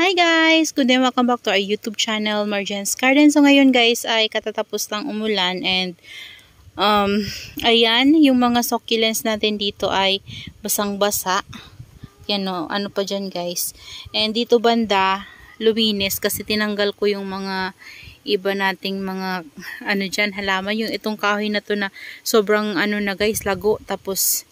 Hi guys! Good day! Welcome back to our YouTube channel, Marjan's Garden. So ngayon guys ay katatapos lang umulan and ayan, yung mga succulents natin dito ay basang-basa. Yan o, ano pa dyan guys. And dito banda, luminis kasi tinanggal ko yung mga iba nating mga ano dyan, halaman. Yung itong kahoy na to na sobrang ano na guys, lago. Tapos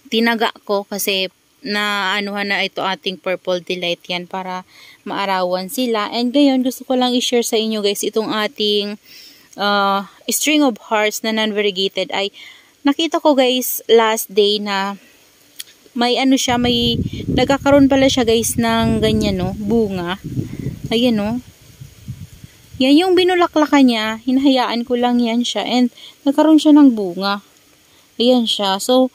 tinaga ko kasi na anuhan na ito ating purple delight yan para maarawan sila. And ngayon gusto ko lang i-share sa inyo guys itong ating string of hearts na non-variegated ay nakita ko guys last day na may ano siya, may nagkakaroon pala siya guys ng ganyan no, bunga. Ayan no. Yan yung binulaklakan niya, hinahayaan ko lang yan siya and nagkaroon siya ng bunga. Ayan siya. So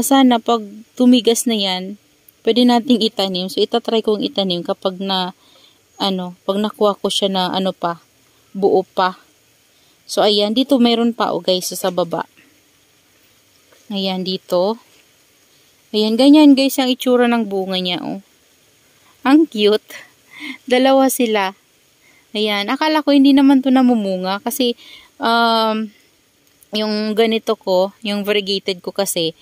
sana pag tumigas na yan, pwede nating itanim. So, itatry kong itanim kapag na, pag nakuha ko siya na, buo pa. So, ayan, dito mayroon pa, guys, sa baba. Ayan, dito. Ayan, ganyan, guys, ang itsura ng bunga niya, oh. Ang cute. Dalawa sila. Ayan, akala ko hindi naman to namumunga kasi, yung ganito ko, yung variegated ko kasi,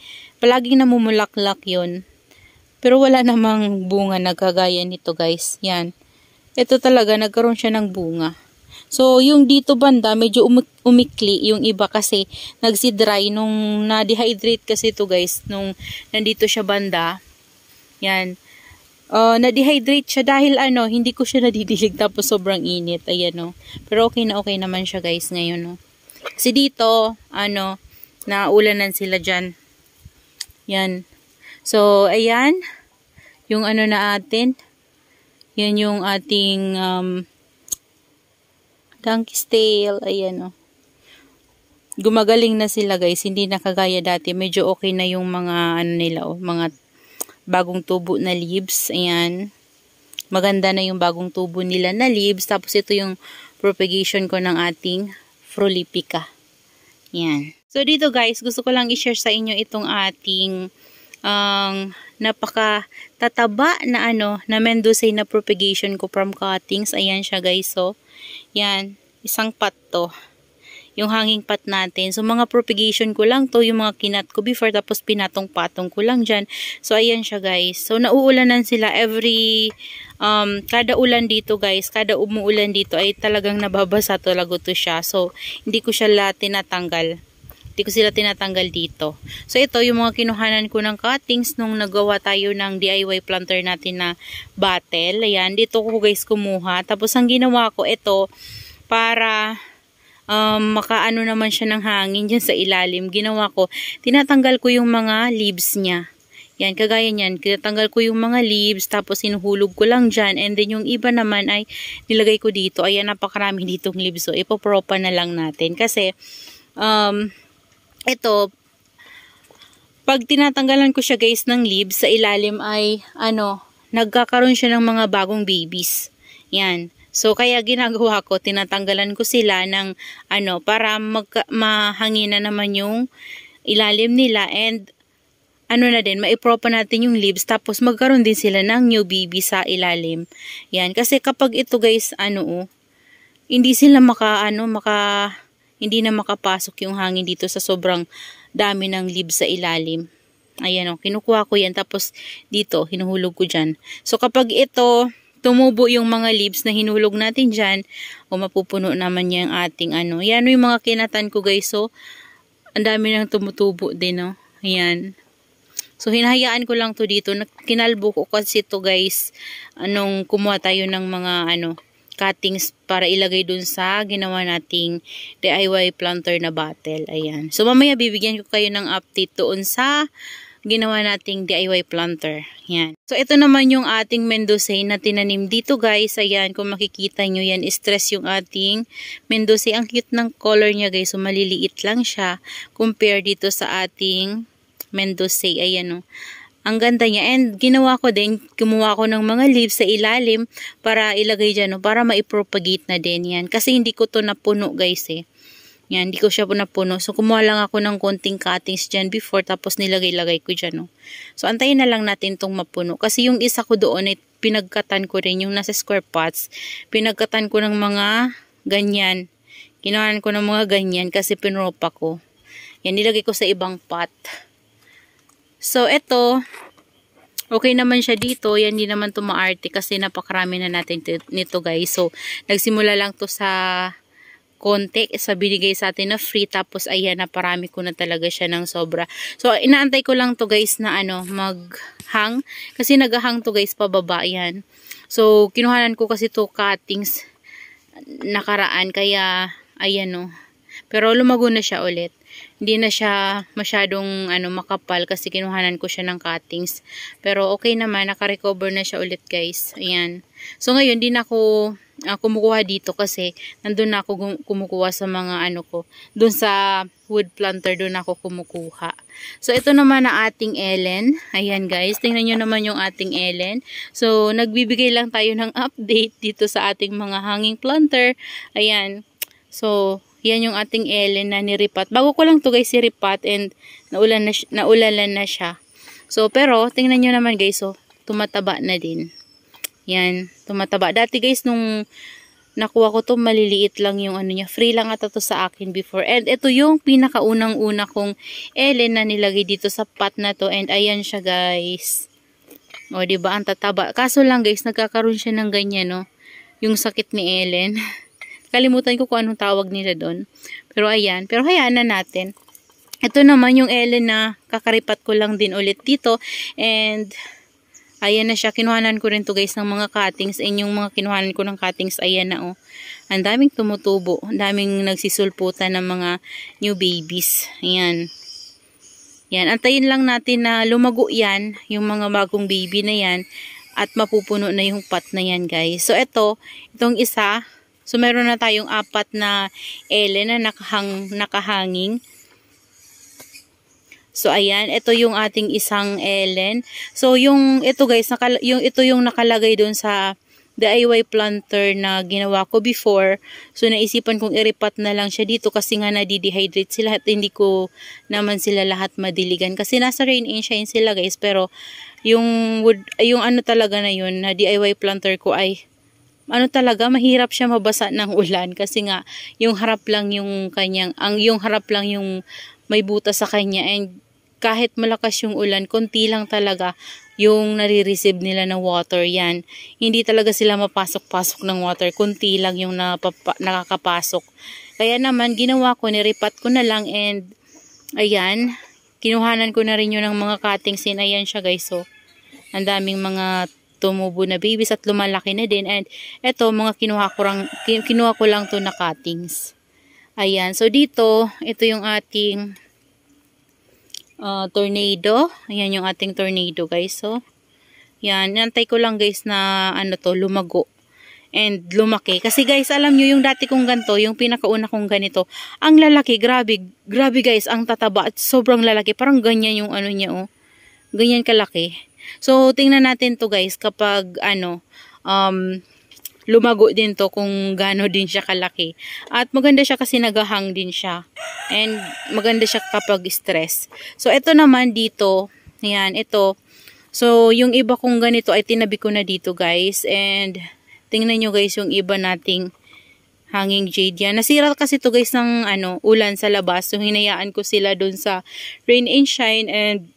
palaging namumulaklak yun. Pero wala namang bunga na kagaya nito guys. Yan. Ito talaga, nagkaroon siya ng bunga. So, yung dito banda, medyo umikli yung iba kasi nagsi-dry nung na-dehydrate kasi ito guys. Nung nandito siya banda. Yan. Na-dehydrate siya dahil hindi ko siya nadidilig tapos sobrang init. Ayan o. Pero okay naman siya guys ngayon o. Kasi dito, naulanan sila dyan. Yan. So, ayan. Yung natin. Yan yung ating donkey's tail. Ayan, gumagaling na sila guys. Hindi na kagaya dati. Medyo okay na yung mga, nila, mga bagong tubo na leaves. Ayan. Maganda na yung bagong tubo nila na leaves. Tapos ito yung propagation ko ng ating Frolipica. Yan. So, dito guys, gusto ko lang i-share sa inyo itong ating napaka-tataba na na Mendoza na propagation ko from cuttings. Ayan siya guys. So, yan. Isang pot to. Yung hanging pot natin. So, mga propagation ko lang to. Yung mga kinat ko before. Tapos, pinatong-patong ko lang dyan. So, ayan siya guys. So, nauulanan sila every kada ulan dito guys, kada umuulan dito ay talagang nababasa talaga to siya. So, hindi ko siya tinatanggal. Hindi ko sila tinatanggal dito. So, ito yung mga kinuhanan ko ng cuttings nung nagawa tayo ng DIY planter natin na bottle. Ayan, dito ko guys kumuha. Tapos, ang ginawa ko ito para makaano naman siya ng hangin dyan sa ilalim. Ginawa ko, tinatanggal ko yung mga leaves niya. Yan, kagaya niyan, tinatanggal ko yung mga leaves, tapos sinuhulog ko lang dyan, and then yung iba naman ay nilagay ko dito. Ayan, napakarami ditong leaves. So, ipopropa na lang natin. Kasi, ito, pag tinatanggalan ko siya guys ng leaves, sa ilalim ay, nagkakaroon siya ng mga bagong babies. Yan. So, kaya ginagawa ko, tinatanggalan ko sila ng, para mahangin na naman yung ilalim nila, and na din, maipropa natin yung leaves, tapos magkaroon din sila ng new baby sa ilalim. Yan, kasi kapag ito guys, hindi sila hindi na makapasok yung hangin dito sa sobrang dami ng leaves sa ilalim. Ayan kinukuha ko yan, tapos dito, hinuhulog ko dyan. So, kapag ito, tumubo yung mga leaves na hinulog natin dyan, mapupuno naman niya yung ating yan yung mga kinatan ko guys, so, ang dami nang tumutubo din, Ayan. So, hinahayaan ko lang to dito. Kinalbo ko kasi to guys. Anong kumuha tayo ng mga cuttings para ilagay dun sa ginawa nating DIY planter na bottle. Ayan. So, mamaya bibigyan ko kayo ng update doon sa ginawa nating DIY planter. Yan. So, ito naman yung ating Mendoza na tinanim dito guys. Ayan, kung makikita nyo yan, stress yung ating Mendoza. Ang cute ng color niya guys. So, maliliit lang siya compare dito sa ating Mendoza. Ayan ang ganda niya. And ginawa ko din, kumuha ko ng mga leaves sa ilalim para ilagay dyan, para maipropagate na din yan. Kasi hindi ko to napuno guys Yan, hindi ko siya napuno. So, kumuha lang ako ng konting cuttings dyan before, tapos nilagay-lagay ko dyan, oh. So, antayin na lang natin itong mapuno. Kasi yung isa ko doon, ay pinagkatan ko rin, yung nasa square pots, pinagkatan ko ng mga ganyan. Kinuhaan ko ng mga ganyan kasi pinropa ko. Yan, nilagay ko sa ibang pot. So, ito, okay naman siya dito. Yan, hindi naman ito maarte kasi napakarami na natin nito, guys. So, nagsimula lang to sa konti sa binigay sa atin na free, tapos ayan, naparami ko na talaga siya ng sobra. So, inaantay ko lang to, guys, na mag-hang. Kasi nag-hang to, guys, pababa. Yan. So, kinuhanan ko kasi to cuttings nakaraan. Kaya, ayan, oh. Pero lumago na siya ulit. Hindi na siya masyadong makapal kasi kinuhanan ko siya ng cuttings. Pero okay naman, naka-recover na siya ulit, guys. Ayan. So ngayon, din ako kumukuha dito kasi nandun na ako kumukuha sa mga ko. Doon sa wood planter, doon ako kumukuha. So ito naman ang ating Ellen. Ayan, guys. Tingnan nyo naman yung ating Ellen. So nagbibigay lang tayo ng update dito sa ating mga hanging planter. Ayan. So yan yung ating Ellen na niripat. Bago ko lang to, guys, siripat and naulalan na siya. So, pero, tingnan nyo naman, guys, so, tumataba na din. Yan, tumataba. Dati, guys, nung nakuha ko to, maliliit lang yung niya. Free lang ata to sa akin before. And ito yung pinakaunang-una kong Ellen na nilagay dito sa pot na to. And ayan siya, guys. O, diba, ang tataba. Kaso lang, guys, nagkakaroon siya ng ganyan, no? Yung sakit ni Ellen. Kalimutan ko kung anong tawag nila doon. Pero ayan. Pero hayaan na natin. Ito naman yung Ellen na kakaripat ko lang din ulit dito. And ayan na siya. Kinuhanan ko rin to, guys, ng mga cuttings. And yung mga kinuhanan ko ng cuttings, ayan na, oh. Ang daming tumutubo. Ang daming nagsisulputan ng mga new babies. Ayan. Yan. Antayin lang natin na lumago yan. Yung mga bagong baby na yan. At mapupuno na yung pot na yan, guys. So, itong isa. So, meron na tayong 4 na Ellen na nakahanging. So, ayan. Ito yung ating isang Ellen. So, ito, guys, ito yung nakalagay dun sa DIY planter na ginawa ko before. So, naisipan kong iripat na lang siya dito kasi nga nadidehydrate sila at hindi ko naman sila lahat madiligan. Kasi nasa rain and shine sila, guys. Pero, yung talaga na yun na DIY planter ko ay talaga, mahirap siya mabasa ng ulan kasi nga, yung harap lang yung may butas sa kanya, and kahit malakas yung ulan, konti lang talaga yung nare-receive nila ng water. Yan, hindi talaga sila mapasok-pasok ng water, konti lang yung nakakapasok. Kaya naman, ginawa ko, niripat ko na lang, and ayan, kinuhanan ko na rin yun ng mga cuttings. Ayan siya, guys, so, ang daming mga tumubo na babies at lumalaki na din. And eto, mga kinuha ko lang to na cuttings. Ayan. So, dito, ito yung ating tornado. Ayan yung ating tornado, guys. So, yan. Nantay ko lang, guys, na lumago. And lumaki. Kasi, guys, alam nyo, yung dati kong ganito, yung pinakauna kong ganito, ang lalaki, grabe, guys, ang tataba at sobrang lalaki. Parang ganyan yung niya, oh. Ganyan kalaki. So, tingnan natin to, guys, kapag lumago din to, kung gaano din siya kalaki. At maganda siya kasi nagahang din siya. And maganda siya kapag stress. So, ito naman dito, ayan, ito. So, yung iba kong ganito ay tinabi ko na dito, guys. And tingnan nyo, guys, yung iba nating hanging jade yan. Nasira kasi to, guys, ng ulan sa labas. So, hinayaan ko sila dun sa rain and shine, and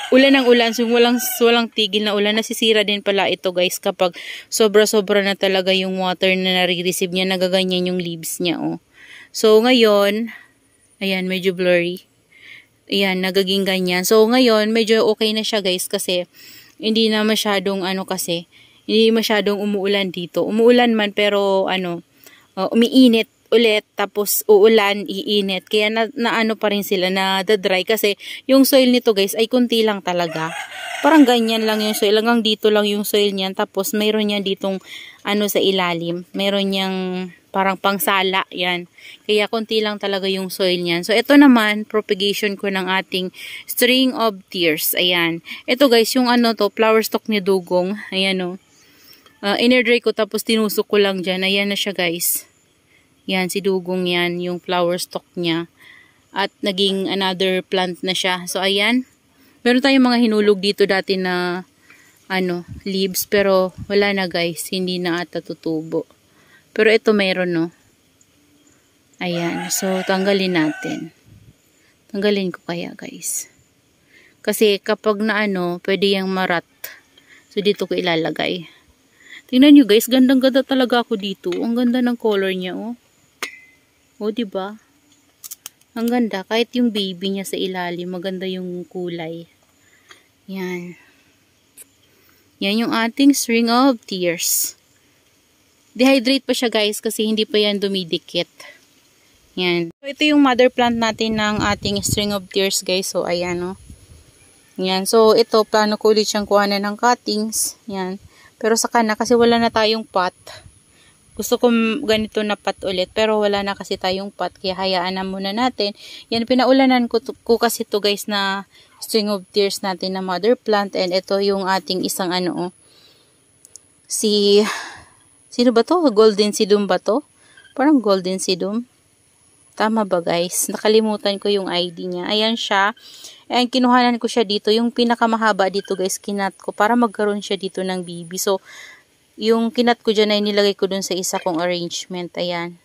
ulan ng ulan, so walang tigil na ulan. Nasisira din pala ito, guys, kapag sobra-sobra na talaga yung water na nare-receive niya, nagaganyan yung leaves niya, oh. So, ngayon, ayan, medyo blurry. Ayan, nagaging ganyan. So, ngayon, medyo okay na siya, guys, kasi hindi na masyadong, hindi masyadong umuulan dito. Umuulan man, pero, umiinit ulit, tapos uulan, iinit. Kaya na pa rin sila, na dry kasi yung soil nito, guys, ay kunti lang talaga. Parang ganyan lang yung soil, hanggang dito lang yung soil niyan, tapos mayroon niya ditong sa ilalim. Mayroon niyang parang pangsala, yan. Kaya kunti lang talaga yung soil niyan. So, ito naman, propagation ko ng ating string of tears. Ayan. Ito, guys, yung flower stalk ni dugong. Ayan, oh. Inerdry ko, tapos tinusok ko lang dyan. Ayan na siya, guys. Yan, si dugong yan, yung flower stalk niya. At naging another plant na siya. So, ayan. Meron tayong mga hinulog dito dati na leaves. Pero, wala na guys. Hindi na ata tutubo. Pero ito meron, no. Ayan. So, tanggalin natin. Tanggalin ko kaya guys. Kasi kapag na pwede yung marat. So, dito ko ilalagay. Tingnan nyo guys, gandang-ganda talaga ako dito. Ang ganda ng color niya, oh. Oh, diba? Ang ganda. Kahit yung baby niya sa ilalim, maganda yung kulay. Yan. Yan yung ating string of tears. Dehydrate pa siya guys kasi hindi pa yan dumidikit. Yan. So, ito yung mother plant natin ng ating string of tears guys. So, ayan, oh. Yan. So, ito, plano ko ulit siyang kuhanan ng cuttings. Yan. Pero saka na kasi wala na tayong pot. Gusto ko ganito na pot ulit. Pero wala na kasi tayong pot. Kaya hayaan na muna natin. Yan, pinaulanan ko kasi to guys na string of tears natin na mother plant. And ito yung ating isang sino ba to? Golden sedum ba to? Parang golden sedum. Tama ba guys? Nakalimutan ko yung ID niya. Ayan siya. And kinuhanan ko siya dito. Yung pinakamahaba dito guys, kinat ko para magkaroon siya dito ng baby. So, yung kinat ko dyan ay nilagay ko dun sa isa kong arrangement. Ayan.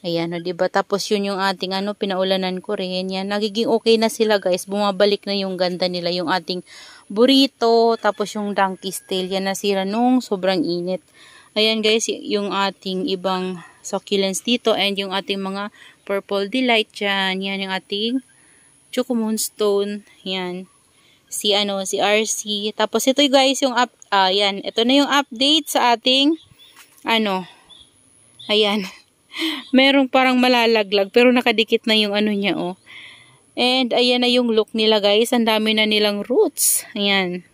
Ayan, o, diba? Tapos yun yung ating pinaulanan ko rin. Yan, nagiging okay na sila guys. Bumabalik na yung ganda nila. Yung ating burrito, tapos yung donkey's tail. Yan nasira nung sobrang init. Ayan guys, yung ating ibang succulents dito. And yung ating mga purple delight dyan. Yan yung ating Choco Moonstone. Yan. Si RC. Tapos ito guys yung yan. Ito na yung update sa ating ayan. Merong parang malalaglag pero nakadikit na yung niya, oh. And ayan na yung look nila guys. Ang dami na nilang roots. Ayan.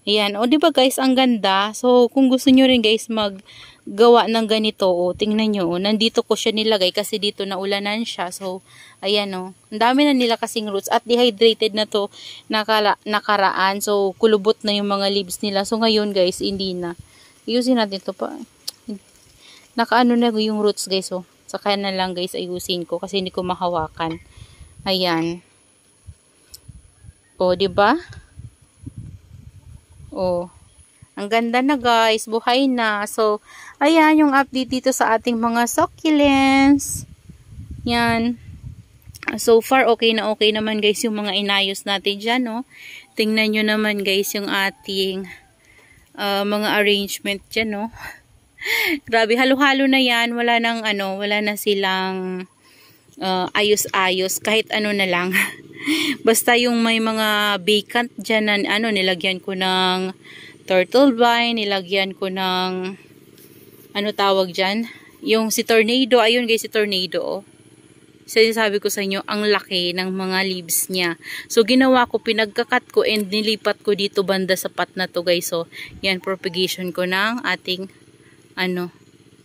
Ayan. O, diba guys, ang ganda. So, kung gusto nyo rin guys maggawa ng ganito, o, tingnan nyo, nandito ko siya nilagay kasi dito naulanan siya. So, ayan, o. Ang dami na nila kasing roots at dehydrated na to nakaraan. So, kulubot na yung mga leaves nila. So, ngayon guys, hindi na. Ayusin natin to pa. Nakaano na yung roots guys, o. Saka na lang guys, ayusin ko kasi hindi ko mahawakan. Ayan. O, diba? Oh, ang ganda na guys, buhay na. So, ayan yung update dito sa ating mga succulents. Yan. So far, okay na okay naman guys yung mga inayos natin dyan, no? Tingnan nyo naman guys yung ating mga arrangement dyan, no? Grabe, halo-halo na yan. Wala na silang ayos-ayos. Kahit na lang. Basta yung may mga vacant dyan na nilagyan ko ng turtle vine, nilagyan ko ng tawag dyan? Yung si tornado, ayun guys, si tornado, oh. Sabi ko sa inyo, ang laki ng mga leaves niya. So, ginawa ko, pinagkakat ko and nilipat ko dito banda sa pot na to guys. So, yan, propagation ko ng ating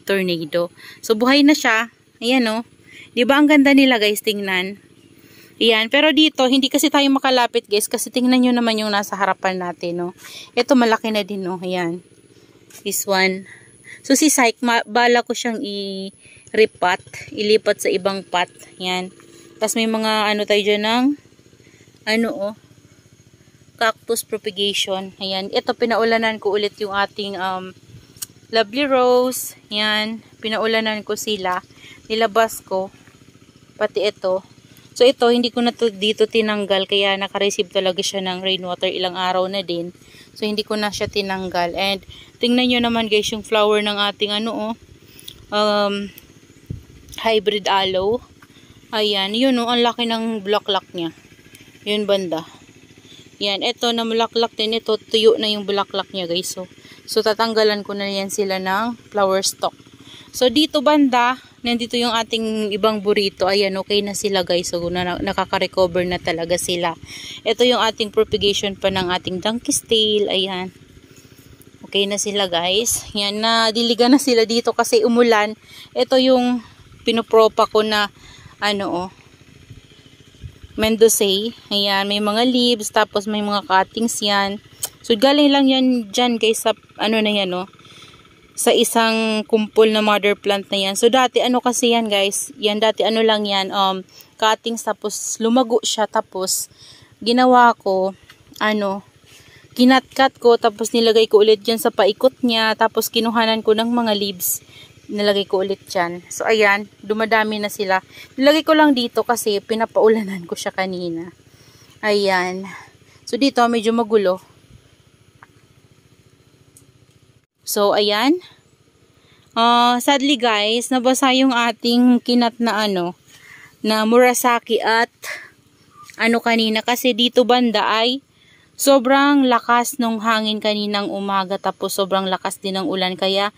tornado. So, buhay na siya. Ayan, oh. Diba ang ganda nila guys, tingnan. Ayan, pero dito, hindi kasi tayo makalapit guys, kasi tingnan nyo naman yung nasa harapan natin, no. Ito, malaki na din, no. Ayan. This one. So, si Syke, bala ko siyang ilipat sa ibang pot. Ayan. Tapos may mga tayo dyan ng, cactus propagation. Ayan. Ito, pinaulanan ko ulit yung ating, lovely rose. Ayan. Pinaulanan ko sila. Nilabas ko. Pati ito. So, ito, hindi ko na to dito tinanggal. Kaya, nakareceive talaga siya ng rainwater. Ilang araw na din. So, hindi ko na siya tinanggal. And, tingnan nyo naman guys, yung flower ng ating hybrid aloe. Ayan. Yun, ang laki ng bulaklak niya. Yun, banda. Yan. Ito, na bulaklak din. Ito, tuyo na yung bulaklak niya guys. So, tatanggalan ko na yan sila ng flower stalk. So, dito banda, nandito yung ating ibang burrito. Ayan, okay na sila guys. So, nakaka-recover na talaga sila. Ito yung ating propagation pa ng ating donkey's tail. Ayan. Okay na sila guys. Yan, nadiligan na sila dito kasi umulan. Ito yung pinopropa ko na, Mendozae. Ayan, may mga leaves. Tapos may mga cuttings yan. So, galing lang yan dyan guys sa, na yan, sa isang kumpol na mother plant na yan. So dati ano kasi yan guys, yan dati ano lang yan, cuttings, tapos lumago siya, tapos ginawa ko, kinat-cut ko, tapos nilagay ko ulit dyan sa paikot niya, tapos kinuhanan ko ng mga leaves, nilagay ko ulit dyan. So ayan, dumadami na sila. Nilagay ko lang dito kasi pinapaulanan ko siya kanina. Ayan. So dito medyo magulo. So, ayan. Sadly guys, nabasa yung ating kinat na na Murasaki at kanina. Kasi dito banda ay sobrang lakas nung hangin kaninang umaga. Tapos sobrang lakas din ng ulan. Kaya,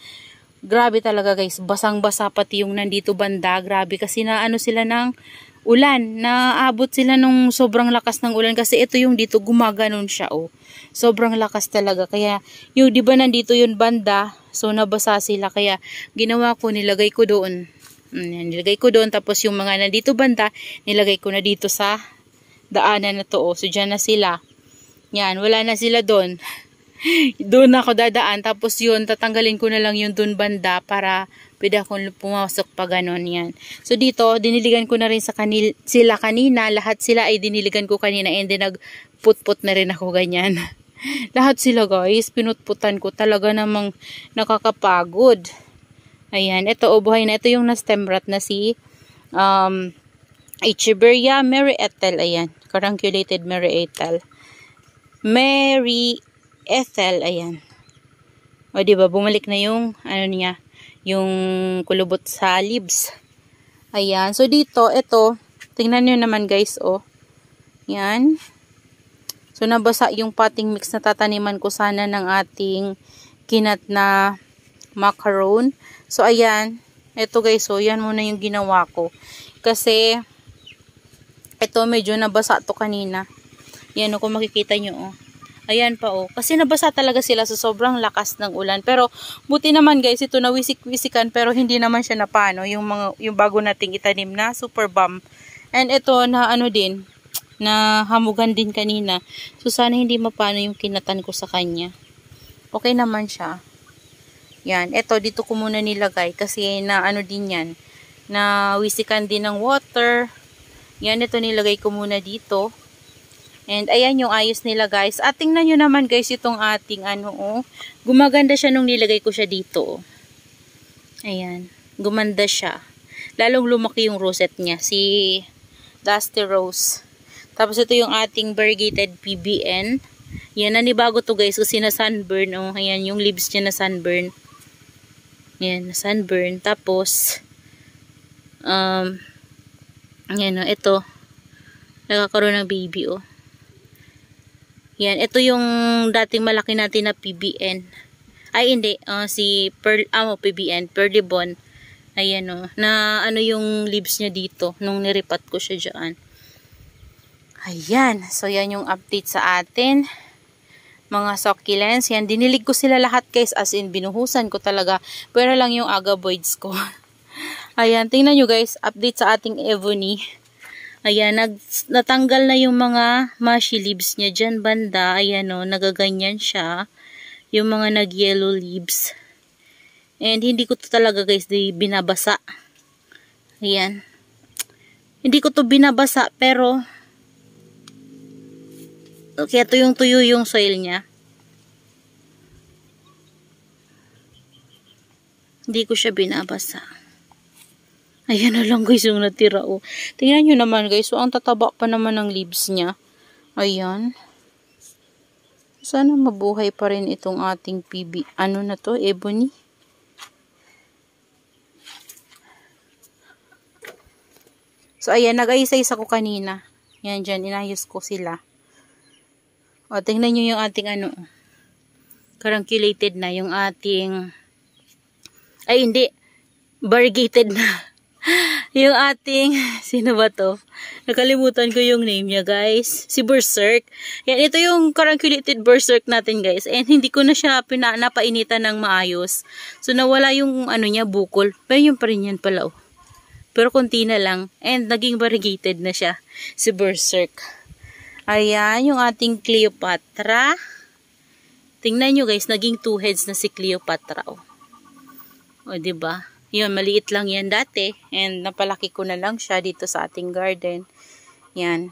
grabe talaga guys. Basang-basa pati yung nandito banda. Grabe kasi sila ng ulan. Naabot sila nung sobrang lakas ng ulan. Kasi ito yung dito gumaganon siya sobrang lakas talaga. Kaya, yung di ba nandito yung banda, so nabasa sila. Kaya, ginawa ko, nilagay ko doon. Nilagay ko doon. Tapos yung mga nandito banda, nilagay ko na dito sa daanan na to. So, dyan na sila. Yan, wala na sila doon. Doon ako dadaan. Tapos yun, tatanggalin ko na lang yung doon banda para pwede akong pumasok pa ganon. Yan. So, dito, diniligan ko na rin sila kanina. Lahat sila ay diniligan ko kanina. And then, nagput-put na rin ako ganyan. Lahat sila guys, pinutputan ko. Talaga namang nakakapagod. Ayan, ito buhay na. Ito yung na-stemrat na si Echeveria Mary Ethel. Ayan, carunculated Mary Ethel. Mary Ethel, ayan. O diba, bumalik na yung niya, yung kulubot sa leaves. Ayan, so dito, ito, tingnan nyo naman guys, yan. So, nabasa yung potting mix na tataniman ko sana ng ating kinat na macaron. So, ayan. Ito guys, yan muna yung ginawa ko. Kasi, ito medyo nabasa to kanina. Yan kung makikita nyo, Ayan pa, Kasi nabasa talaga sila sa sobrang lakas ng ulan. Pero, buti naman guys, ito nawisik-wisikan, pero hindi naman siya napano. Yung bago nating itanim na super bomb. And ito, na din, na hamugan din kanina. So, sana hindi mapano yung kinatan ko sa kanya. Okay naman siya. Yan. Ito, dito ko muna nilagay. Kasi na din yan. Na wisikan din ng water. Yan, ito nilagay ko muna dito. And, ayan yung ayos nila guys. At tingnan nyo naman guys, itong ating gumaganda siya nung nilagay ko siya dito. Ayan. Gumanda siya. Lalong lumaki yung rosette niya. Si Dusty Rose. Tapos ito yung ating variegated PBN. Yan, nanibago to guys kasi na sunburn. Ayan, yung leaves niya na sunburn. Yan, na sunburn. Tapos, yan ito. Nakakaroon ng baby, Yan, ito yung dating malaki natin na PBN. Ay, hindi. Si PBN, Perdibon. Ayan, na yung leaves niya dito. Nung niripat ko siya dyan. Ayan. So, yan yung update sa atin. Mga succulents. Yan. Dinilig ko sila lahat guys. As in, binuhusan ko talaga. Pero lang yung agaboids ko. Ayan. Tingnan nyo guys. Update sa ating ebony. Ayan. Natanggal na yung mga mushy leaves niya. Dyan banda. Ayan nagaganyan siya. Yung mga nag-yellow leaves. And hindi ko to talaga guys binabasa. Ayan. Hindi ko to binabasa pero kaya tuyo yung soil niya. Hindi ko siya binabasa. Ayan na lang guys yung natira. Tingnan nyo naman guys. So, ang tataba pa naman ng leaves niya. Ayan. Sana mabuhay pa rin itong ating PB. Ano na to? Ebony. So, ayan. Nag-ayos-ayos ako kanina. Yan dyan. Inayos ko sila. Tingnan nyo yung ating carunculated na yung ating hindi, variegated na yung ating, sino ba to? Nakalimutan ko yung name niya guys, si Berserk. Yan, ito yung carunculated Berserk natin guys, and hindi ko na siya napainitan ng maayos. So nawala yung niya, bukol, pero yung pa rin yan pala pero konti na lang, and naging variegated na siya, si Berserk. Ayan, yung ating Cleopatra. Tingnan nyo guys, naging 2 heads na si Cleopatra. O, diba? Yun, maliit lang yan dati. And napalaki ko na lang siya dito sa ating garden. Yan.